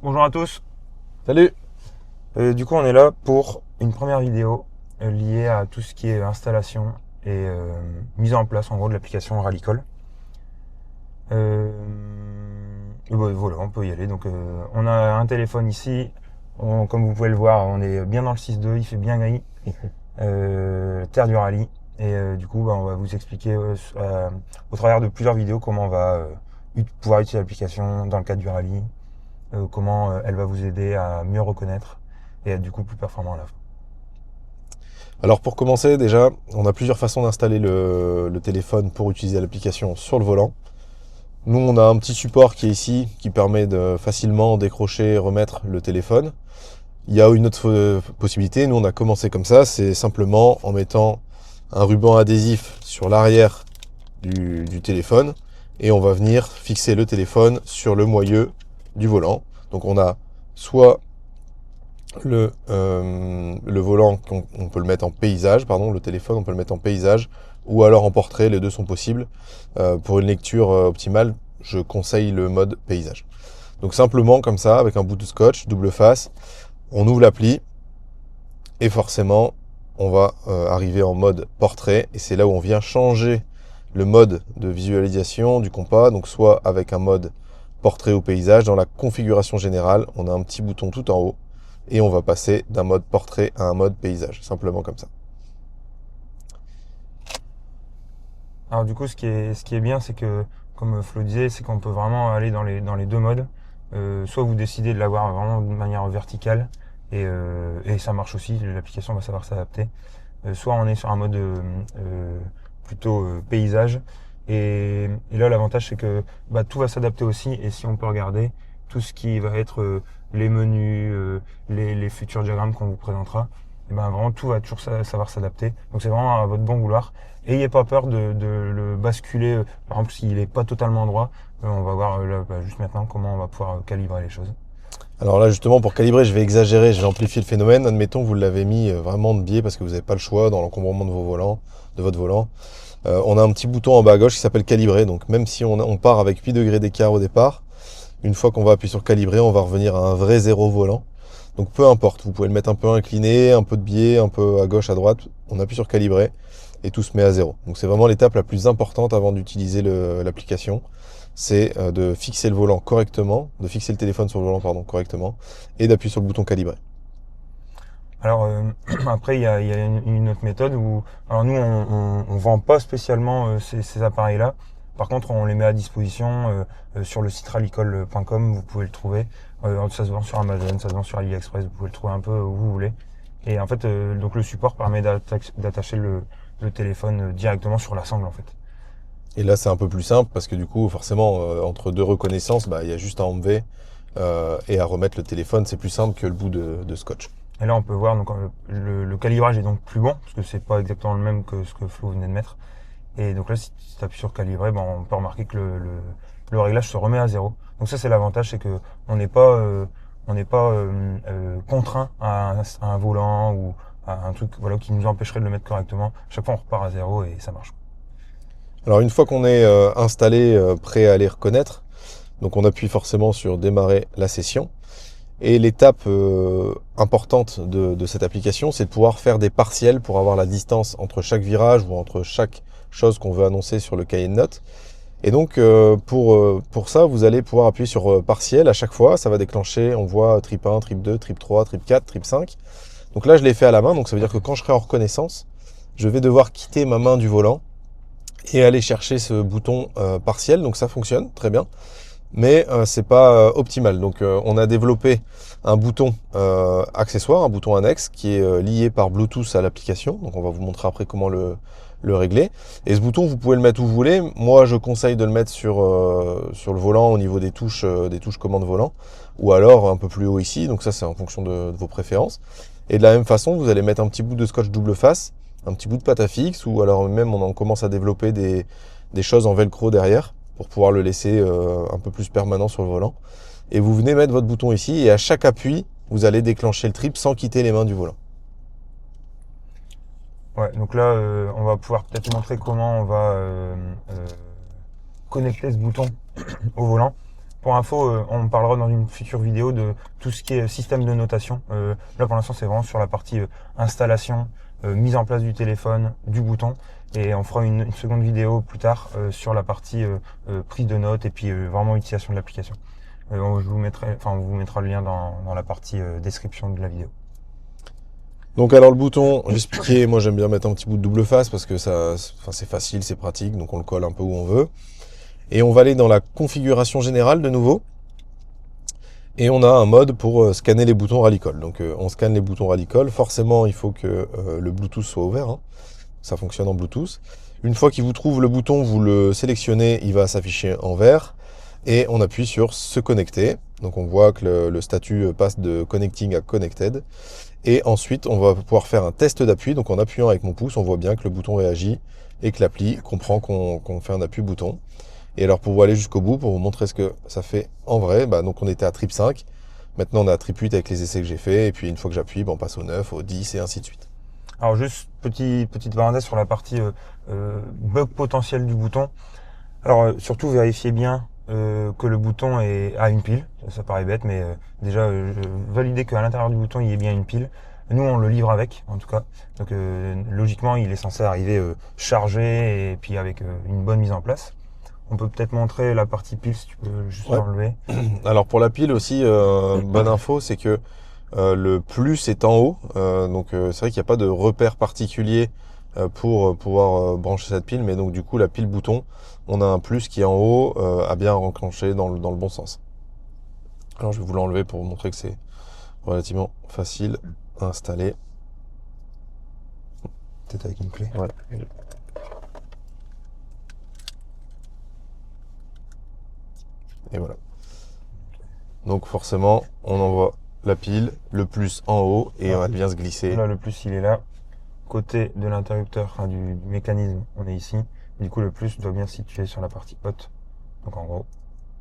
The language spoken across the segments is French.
Bonjour à tous. Salut! Du coup, on est là pour une première vidéo liée à tout ce qui est installation et mise en place en gros de l'application Rallycall. Et voilà, on peut y aller. Donc, on a un téléphone ici. Comme vous pouvez le voir, on est bien dans le 6.2, il fait bien gris. Terre du rallye. Et du coup, on va vous expliquer au travers de plusieurs vidéos comment on va pouvoir utiliser l'application dans le cadre du rallye, comment elle va vous aider à mieux reconnaître et être du coup plus performant à la fin. Alors pour commencer, déjà, on a plusieurs façons d'installer le téléphone pour utiliser l'application sur le volant. Nous, on a un petit support qui est ici, qui permet de facilement décrocher et remettre le téléphone. Il y a une autre possibilité, nous on a commencé comme ça, c'est simplement en mettant un ruban adhésif sur l'arrière du téléphone et on va venir fixer le téléphone sur le moyeu du volant. Donc on a soit le volant, on peut le mettre en paysage, pardon, le téléphone, on peut le mettre en paysage, ou alors en portrait, les deux sont possibles. Pour une lecture optimale, je conseille le mode paysage. Donc simplement comme ça, avec un bout de scotch, double face, on ouvre l'appli, et forcément, on va arriver en mode portrait, et c'est là où on vient changer le mode de visualisation du compas, donc soit avec un mode portrait ou paysage. Dans la configuration générale, on a un petit bouton tout en haut, et on va passer d'un mode portrait à un mode paysage, simplement comme ça. Alors du coup, ce qui est bien, c'est que, comme Flo disait, c'est qu'on peut vraiment aller dans les deux modes. Soit vous décidez de l'avoir vraiment de manière verticale, et ça marche aussi, l'application va savoir s'adapter. Soit on est sur un mode plutôt paysage. Et là, l'avantage, c'est que tout va s'adapter aussi. Et si on peut regarder tout ce qui va être les menus, les futurs diagrammes qu'on vous présentera, et ben vraiment tout va toujours savoir s'adapter. Donc c'est vraiment à votre bon vouloir. Ayez pas peur de le basculer. Par exemple, s'il n'est pas totalement droit, on va voir là, juste maintenant comment on va pouvoir calibrer les choses. Alors là, justement, pour calibrer, je vais exagérer, je vais amplifier le phénomène. Admettons, vous l'avez mis vraiment de biais parce que vous n'avez pas le choix dans l'encombrement de vos volants, de votre volant. On a un petit bouton en bas à gauche qui s'appelle calibrer. Donc même si on part avec 8 degrés d'écart au départ, une fois qu'on va appuyer sur calibrer, on va revenir à un vrai zéro volant. Donc peu importe, vous pouvez le mettre un peu incliné, un peu de biais, un peu à gauche, à droite. On appuie sur calibrer et tout se met à zéro. Donc c'est vraiment l'étape la plus importante avant d'utiliser l'application. C'est de fixer le volant correctement, de fixer le téléphone sur le volant, pardon, correctement, et d'appuyer sur le bouton calibrer. Alors après, il y a une autre méthode où, alors nous, on vend pas spécialement ces appareils-là. Par contre, on les met à disposition sur le site rallycall.com. Vous pouvez le trouver. Ça se vend sur Amazon, ça se vend sur AliExpress. Vous pouvez le trouver un peu où vous voulez. Et en fait, donc le support permet d'attacher le téléphone directement sur la sangle en fait. Et là, c'est un peu plus simple parce que du coup, forcément, entre deux reconnaissances, il y a juste à enlever et à remettre le téléphone. C'est plus simple que le bout de scotch. Et là, on peut voir donc le calibrage est donc plus bon parce que c'est pas exactement le même que ce que Flo venait de mettre. Et donc là, si tu appuies sur calibrer, on peut remarquer que le réglage se remet à zéro. Donc ça, c'est l'avantage, c'est que on n'est pas contraint à un volant ou à un truc voilà qui nous empêcherait de le mettre correctement. Chaque fois, on repart à zéro et ça marche. Alors une fois qu'on est installé, prêt à les reconnaître, donc on appuie forcément sur démarrer la session. Et l'étape importante de cette application, c'est de pouvoir faire des partiels pour avoir la distance entre chaque virage ou entre chaque chose qu'on veut annoncer sur le cahier de notes. Et donc pour ça, vous allez pouvoir appuyer sur partiel à chaque fois. Ça va déclencher, on voit trip 1, trip 2, trip 3, trip 4, trip 5. Donc là, je l'ai fait à la main, donc ça veut dire que quand je serai en reconnaissance, je vais devoir quitter ma main du volant et aller chercher ce bouton partiel. Donc ça fonctionne très bien, mais c'est pas optimal. Donc on a développé un bouton accessoire, un bouton annexe qui est lié par Bluetooth à l'application. Donc on va vous montrer après comment le régler. Et ce bouton, vous pouvez le mettre où vous voulez. Moi, je conseille de le mettre sur le volant au niveau des touches commande volant, ou alors un peu plus haut ici. Donc ça, c'est en fonction de vos préférences. Et de la même façon, vous allez mettre un petit bout de scotch double face, un petit bout de pâte à fixe, ou alors même on en commence à développer des choses en velcro derrière pour pouvoir le laisser un peu plus permanent sur le volant. Et vous venez mettre votre bouton ici et à chaque appui, vous allez déclencher le trip sans quitter les mains du volant. Ouais, donc là, on va pouvoir peut-être montrer comment on va connecter ce bouton au volant. Pour info, on parlera dans une future vidéo de tout ce qui est système de notation. Là pour l'instant c'est vraiment sur la partie installation, mise en place du téléphone, du bouton. Et on fera une seconde vidéo plus tard sur la partie prise de notes et puis vraiment utilisation de l'application. On vous mettra le lien dans la partie description de la vidéo. Donc alors le bouton, j'expliquais, moi j'aime bien mettre un petit bout de double face parce que c'est facile, c'est pratique, donc on le colle un peu où on veut. Et on va aller dans la configuration générale de nouveau. Et on a un mode pour scanner les boutons Rallycall. Donc on scanne les boutons Rallycall. Forcément, il faut que le Bluetooth soit ouvert. Hein. Ça fonctionne en Bluetooth. Une fois qu'il vous trouve le bouton, vous le sélectionnez, il va s'afficher en vert. Et on appuie sur se connecter. Donc on voit que le statut passe de connecting à connected. Et ensuite, on va pouvoir faire un test d'appui. Donc en appuyant avec mon pouce, on voit bien que le bouton réagit et que l'appli comprend qu'on fait un appui bouton. Et alors pour vous aller jusqu'au bout, pour vous montrer ce que ça fait en vrai, donc on était à trip 5. Maintenant on est à trip 8 avec les essais que j'ai fait. Et puis une fois que j'appuie, on passe au 9, au 10 et ainsi de suite. Alors juste petite parenthèse sur la partie bug potentiel du bouton. Alors surtout vérifiez bien que le bouton a une pile. Ça paraît bête, mais déjà valider qu'à l'intérieur du bouton il y ait bien une pile. Nous on le livre avec, en tout cas. Donc logiquement il est censé arriver chargé et puis avec une bonne mise en place. On peut peut-être montrer la partie pile si tu peux juste l'enlever. Alors pour la pile aussi, bonne info, c'est que le plus est en haut. Donc c'est vrai qu'il n'y a pas de repère particulier pour pouvoir brancher cette pile. Mais donc du coup la pile bouton, on a un plus qui est en haut à bien enclencher dans le bon sens. Alors je vais vous l'enlever pour vous montrer que c'est relativement facile à installer. Peut-être avec une clé. Ouais. Et voilà. Donc forcément, on envoie la pile, le plus en haut, et elle vient se glisser. Là, le plus, il est là. Côté de l'interrupteur, enfin, du mécanisme, on est ici. Du coup, le plus doit bien se situer sur la partie haute. Donc en gros,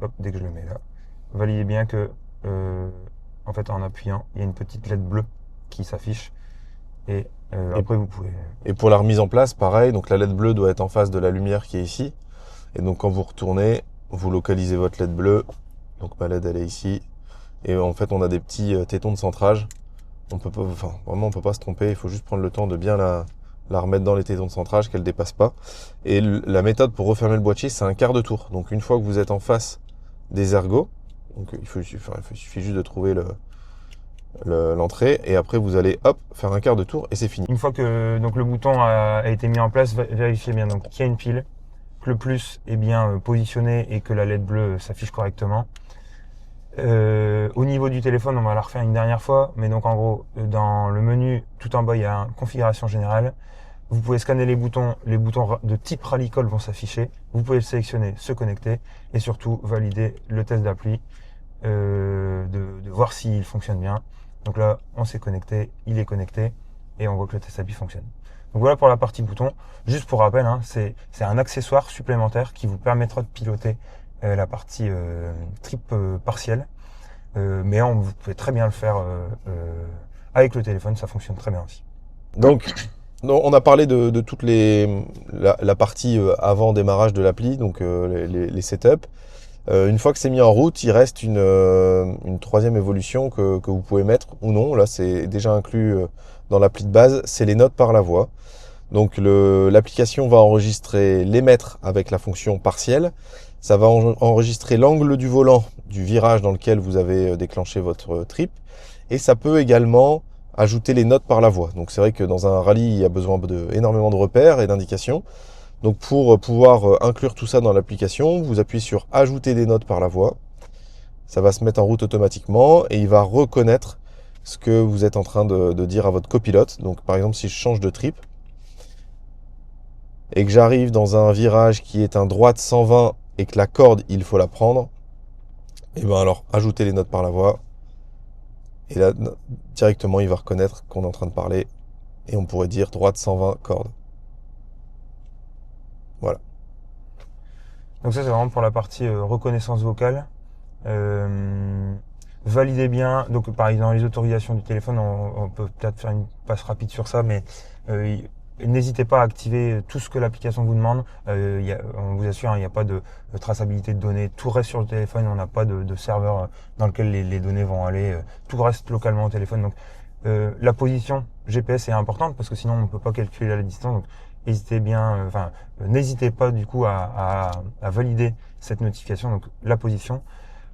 hop, dès que je le mets là, validez bien que, en fait, en appuyant, il y a une petite LED bleue qui s'affiche. Et après, vous pouvez... Et pour la remise en place, pareil, donc la LED bleue doit être en face de la lumière qui est ici. Et donc quand vous retournez, vous localisez votre LED bleue. Donc ma LED elle est ici. Et en fait on a des petits tétons de centrage. On peut pas, vraiment on peut pas se tromper. Il faut juste prendre le temps de bien la remettre dans les tétons de centrage, qu'elle dépasse pas. Et la méthode pour refermer le boîtier, c'est un quart de tour. Donc une fois que vous êtes en face des ergots, donc il suffit juste de trouver l'entrée et après vous allez hop faire un quart de tour et c'est fini. Une fois que donc le bouton a été mis en place, vérifiez bien donc qu'il y a une pile, que le plus est bien positionné et que la LED bleue s'affiche correctement. Au niveau du téléphone, on va la refaire une dernière fois, mais donc en gros, dans le menu tout en bas, il y a une configuration générale. Vous pouvez scanner les boutons de type Rallycall vont s'afficher. Vous pouvez le sélectionner, se connecter et surtout valider le test d'appli, de voir s'il fonctionne bien. Donc là, on s'est connecté, il est connecté et on voit que le test API fonctionne. Donc voilà pour la partie bouton. Juste pour rappel, hein, c'est un accessoire supplémentaire qui vous permettra de piloter la partie trip partielle. Mais vous pouvez très bien le faire avec le téléphone, ça fonctionne très bien aussi. Donc on a parlé de toute la partie avant démarrage de l'appli, donc les setups. Une fois que c'est mis en route, il reste une troisième évolution que vous pouvez mettre ou non. Là, c'est déjà inclus dans l'appli de base, c'est les notes par la voix. Donc l'application va enregistrer les mètres avec la fonction partielle. Ça va enregistrer l'angle du volant du virage dans lequel vous avez déclenché votre trip. Et ça peut également ajouter les notes par la voix. Donc c'est vrai que dans un rallye, il y a besoin énormément de repères et d'indications. Donc pour pouvoir inclure tout ça dans l'application, vous appuyez sur ajouter des notes par la voix. Ça va se mettre en route automatiquement et il va reconnaître ce que vous êtes en train de dire à votre copilote. Donc par exemple, si je change de trip et que j'arrive dans un virage qui est un droite 120 et que la corde, il faut la prendre, et bien alors ajouter les notes par la voix. Et là, directement, il va reconnaître qu'on est en train de parler et on pourrait dire droite 120 corde. Voilà. Donc ça, c'est vraiment pour la partie reconnaissance vocale. Validez bien, donc pareil, dans les autorisations du téléphone, on peut peut-être faire une passe rapide sur ça, mais N'hésitez pas à activer tout ce que l'application vous demande. On vous assure, il n'y a pas de traçabilité de données. Tout reste sur le téléphone. On n'a pas de serveur dans lequel les données vont aller. Tout reste localement au téléphone. Donc, la position GPS est importante parce que sinon on ne peut pas calculer la distance. Donc, n'hésitez pas du coup à valider cette notification. Donc, la position.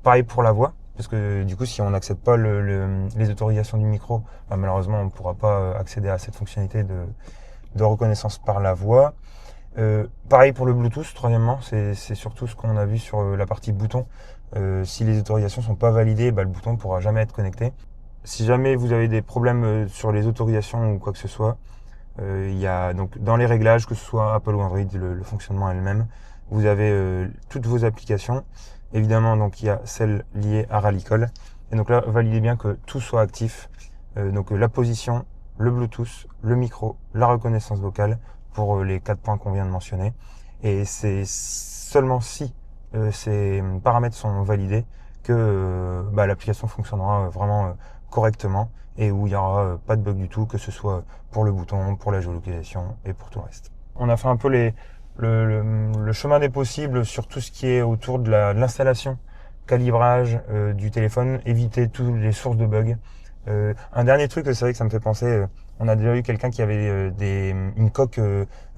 Pareil pour la voix. Parce que du coup, si on n'accepte pas les autorisations du micro, malheureusement, on ne pourra pas accéder à cette fonctionnalité de reconnaissance par la voix. Pareil pour le Bluetooth, troisièmement, c'est surtout ce qu'on a vu sur la partie bouton. Si les autorisations sont pas validées, le bouton ne pourra jamais être connecté. Si jamais vous avez des problèmes sur les autorisations ou quoi que ce soit, il y a donc dans les réglages, que ce soit Apple ou Android, le fonctionnement est le même. Vous avez toutes vos applications. Évidemment, donc il y a celle liée à Rallycall. Et donc là, validez bien que tout soit actif. Donc la position, le Bluetooth, le micro, la reconnaissance vocale pour les 4 points qu'on vient de mentionner. Et c'est seulement si ces paramètres sont validés que l'application fonctionnera vraiment correctement et où il n'y aura pas de bug du tout, que ce soit pour le bouton, pour la géolocalisation et pour tout le reste. On a fait un peu le chemin des possibles sur tout ce qui est autour de l'installation, calibrage du téléphone, éviter toutes les sources de bugs. Un dernier truc, c'est vrai que ça me fait penser, on a déjà eu quelqu'un qui avait une coque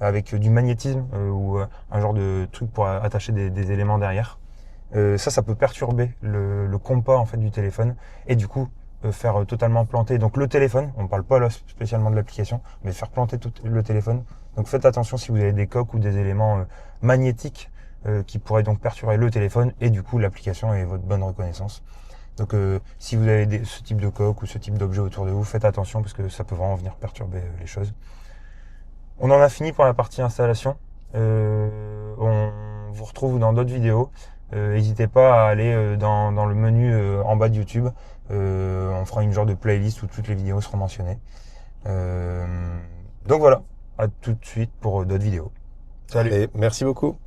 avec du magnétisme ou un genre de truc pour attacher des éléments derrière. Ça peut perturber le compas en fait du téléphone et du coup faire totalement planter donc le téléphone. On ne parle pas là spécialement de l'application, mais faire planter tout le téléphone. Donc faites attention si vous avez des coques ou des éléments magnétiques qui pourraient donc perturber le téléphone et du coup l'application et votre bonne reconnaissance. Donc si vous avez ce type de coque ou ce type d'objet autour de vous, faites attention parce que ça peut vraiment venir perturber les choses. On en a fini pour la partie installation. On vous retrouve dans d'autres vidéos. N'hésitez pas à aller dans le menu en bas de YouTube. On fera une genre de playlist où toutes les vidéos seront mentionnées. Donc voilà, à tout de suite pour d'autres vidéos. Salut. Allez, merci beaucoup.